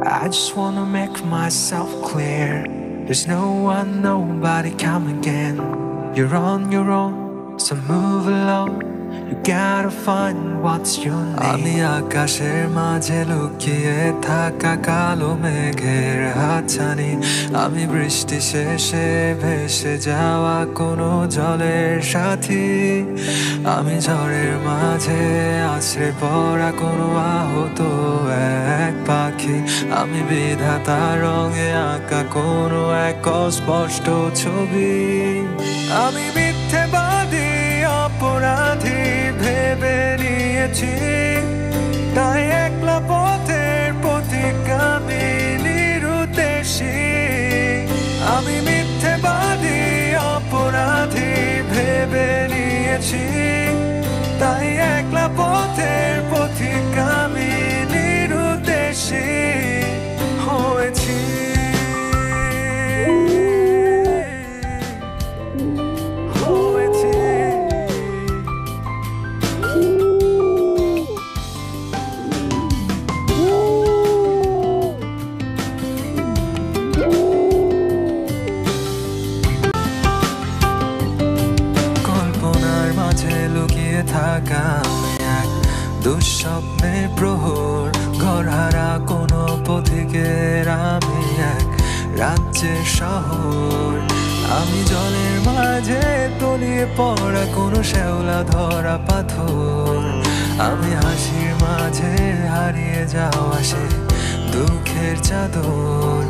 I just wanna make myself clear. There's no one, nobody come again. You're on your own, so move along. You gotta find what's your name. আমি আকাশের মাঝে লুকিয়ে থাকা কালো মেঘের হাতছানি, আমি বৃষ্টি শেষে ভেসে যাওয়া কোনো জলের সাথী, আমি ঝড়ের মাঝে আছড়ে পড়া কোনো আহত এক পাখি, আমি বিধাতার রঙে আঁকা কোনো এক অস্পষ্ট ছবি। আমি মিথ্যেবাদী অপরাধী ভেবে নিয়েছি, তাই একলা পথের পথিক আমি নিরুদ্দেশী। আমি মিথ্যেবাদী অপরাধী ভেবে নিয়েছি, তাই একলা পথের পথিক আমি নিরুদ্দেশী হয়েছি। কল্পনার মাঝে লুকিয়ে থাকা এক দুঃস্বপ্নের প্রহর, ঘরহারা কোনো পথিকের আমি এক রাজ্যের শহর। আমি জলের মাঝে তলিয়ে পড়া কোনো শ্যাওলা ধরা পাথর, আমি হাসির মাঝে হারিয়ে যাওয়া সে দুঃখের চাদর।